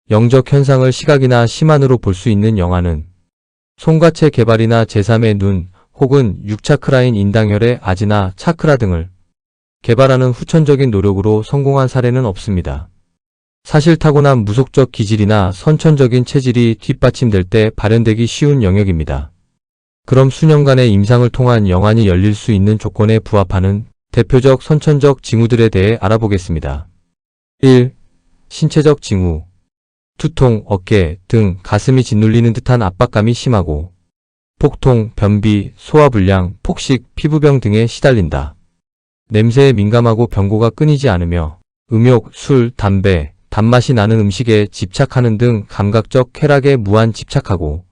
영적 현상을 시각이나 시만으로 볼 수 있는 영화는 송가체 개발이나 제3의 눈 혹은 6차크라인 인당혈의 아지나 차크라 등을 개발하는 후천적인 노력으로 성공한 사례는 없습니다. 사실 타고난 무속적 기질이나 선천적인 체질이 뒷받침될 때 발현되기 쉬운 영역입니다. 그럼 수년간의 임상을 통한 영안이 열릴 수 있는 조건에 부합하는 대표적 선천적 징후들에 대해 알아보겠습니다. 1. 신체적 징후. 두통, 어깨, 등, 가슴이 짓눌리는 듯한 압박감이 심하고 폭통, 변비, 소화불량, 폭식, 피부병 등에 시달린다. 냄새에 민감하고 변고가 끊이지 않으며 음욕, 술, 담배, 단맛이 나는 음식에 집착하는 등 감각적 쾌락에 무한 집착하고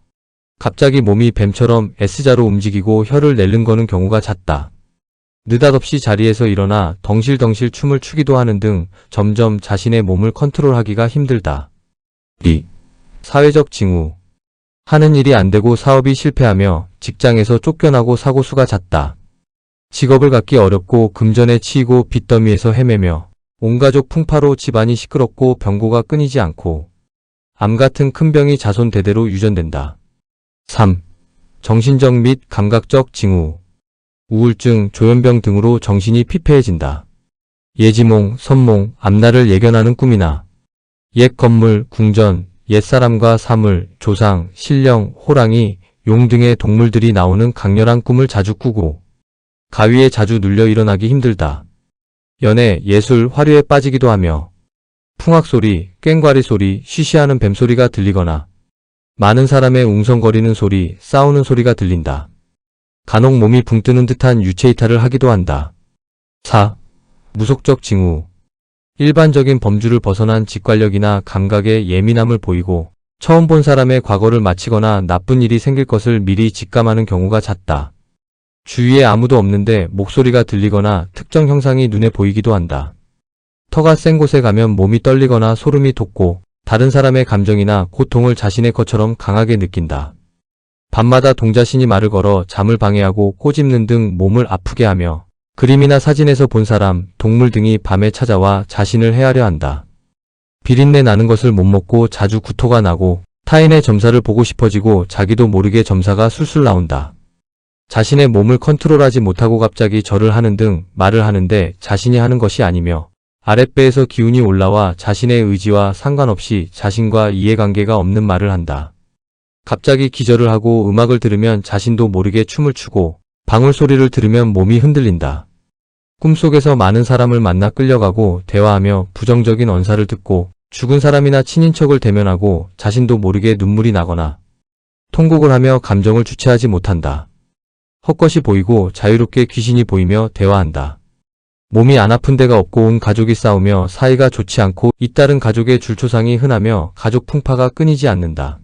갑자기 몸이 뱀처럼 S자로 움직이고 혀를 내른거는 경우가 잦다. 느닷없이 자리에서 일어나 덩실덩실 춤을 추기도 하는 등 점점 자신의 몸을 컨트롤하기가 힘들다. 2. 사회적 징후. 하는 일이 안 되고 사업이 실패하며 직장에서 쫓겨나고 사고수가 잦다. 직업을 갖기 어렵고 금전에 치이고 빚더미에서 헤매며 온가족 풍파로 집안이 시끄럽고 병고가 끊이지 않고 암 같은 큰 병이 자손 대대로 유전된다. 3. 정신적 및 감각적 징후. 우울증, 조현병 등으로 정신이 피폐해진다. 예지몽, 선몽, 앞날을 예견하는 꿈이나 옛 건물, 궁전, 옛사람과 사물, 조상, 신령, 호랑이, 용 등의 동물들이 나오는 강렬한 꿈을 자주 꾸고 가위에 자주 눌려 일어나기 힘들다. 연애, 예술, 화류에 빠지기도 하며 풍악소리, 꽹과리 소리, 쉬쉬하는 뱀소리가 들리거나 많은 사람의 웅성거리는 소리, 싸우는 소리가 들린다. 간혹 몸이 붕 뜨는 듯한 유체이탈을 하기도 한다. 4. 무속적 징후. 일반적인 범주를 벗어난 직관력이나 감각에 예민함을 보이고 처음 본 사람의 과거를 맞히거나 나쁜 일이 생길 것을 미리 직감하는 경우가 잦다. 주위에 아무도 없는데 목소리가 들리거나 특정 형상이 눈에 보이기도 한다. 터가 센 곳에 가면 몸이 떨리거나 소름이 돋고 다른 사람의 감정이나 고통을 자신의 것처럼 강하게 느낀다. 밤마다 동자신이 말을 걸어 잠을 방해하고 꼬집는 등 몸을 아프게 하며 그림이나 사진에서 본 사람, 동물 등이 밤에 찾아와 자신을 해하려 한다. 비린내 나는 것을 못 먹고 자주 구토가 나고 타인의 점사를 보고 싶어지고 자기도 모르게 점사가 술술 나온다. 자신의 몸을 컨트롤하지 못하고 갑자기 절을 하는 등 말을 하는데 자신이 하는 것이 아니며 아랫배에서 기운이 올라와 자신의 의지와 상관없이 자신과 이해관계가 없는 말을 한다. 갑자기 기절을 하고 음악을 들으면 자신도 모르게 춤을 추고 방울소리를 들으면 몸이 흔들린다. 꿈속에서 많은 사람을 만나 끌려가고 대화하며 부정적인 언사를 듣고 죽은 사람이나 친인척을 대면하고 자신도 모르게 눈물이 나거나 통곡을 하며 감정을 주체하지 못한다. 헛것이 보이고 자유롭게 귀신이 보이며 대화한다. 몸이 안 아픈 데가 없고 온 가족이 싸우며 사이가 좋지 않고 잇따른 가족의 줄초상이 흔하며 가족 풍파가 끊이지 않는다.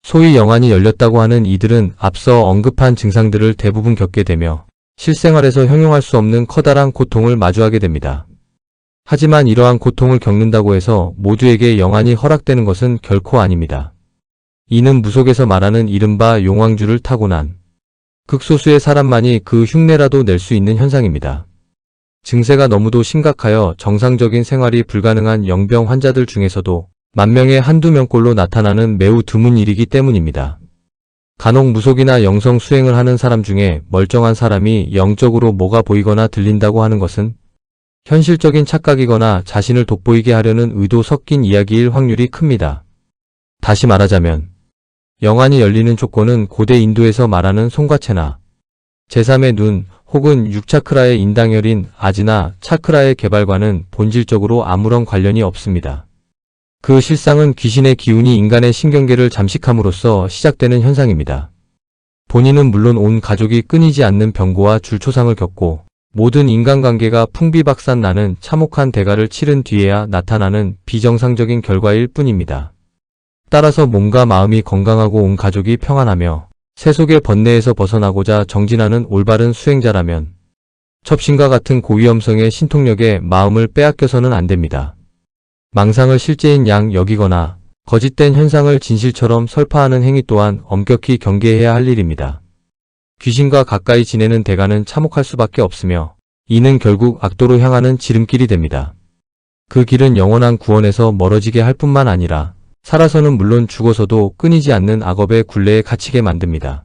소위 영안이 열렸다고 하는 이들은 앞서 언급한 증상들을 대부분 겪게 되며 실생활에서 형용할 수 없는 커다란 고통을 마주하게 됩니다. 하지만 이러한 고통을 겪는다고 해서 모두에게 영안이 허락되는 것은 결코 아닙니다. 이는 무속에서 말하는 이른바 용왕주를 타고난 극소수의 사람만이 그 흉내라도 낼 수 있는 현상입니다. 증세가 너무도 심각하여 정상적인 생활이 불가능한 영병 환자들 중에서도 만명에 한두 명꼴로 나타나는 매우 드문 일이기 때문입니다. 간혹 무속이나 영성 수행을 하는 사람 중에 멀쩡한 사람이 영적으로 뭐가 보이거나 들린다고 하는 것은 현실적인 착각이거나 자신을 돋보이게 하려는 의도 섞인 이야기일 확률이 큽니다. 다시 말하자면 영안이 열리는 조건은 고대 인도에서 말하는 송가체나 제3의 눈 혹은 6차크라의 인당혈인 아지나 차크라의 개발과는 본질적으로 아무런 관련이 없습니다. 그 실상은 귀신의 기운이 인간의 신경계를 잠식함으로써 시작되는 현상입니다. 본인은 물론 온 가족이 끊이지 않는 병고와 줄초상을 겪고 모든 인간관계가 풍비박산 나는 참혹한 대가를 치른 뒤에야 나타나는 비정상적인 결과일 뿐입니다. 따라서 몸과 마음이 건강하고 온 가족이 평안하며 세속의 번뇌에서 벗어나고자 정진하는 올바른 수행자라면 첩신과 같은 고위험성의 신통력에 마음을 빼앗겨서는 안 됩니다. 망상을 실제인 양 여기거나 거짓된 현상을 진실처럼 설파하는 행위 또한 엄격히 경계해야 할 일입니다. 귀신과 가까이 지내는 대가는 참혹할 수밖에 없으며 이는 결국 악도로 향하는 지름길이 됩니다. 그 길은 영원한 구원에서 멀어지게 할 뿐만 아니라 살아서는 물론 죽어서도 끊이지 않는 악업의 굴레에 갇히게 만듭니다.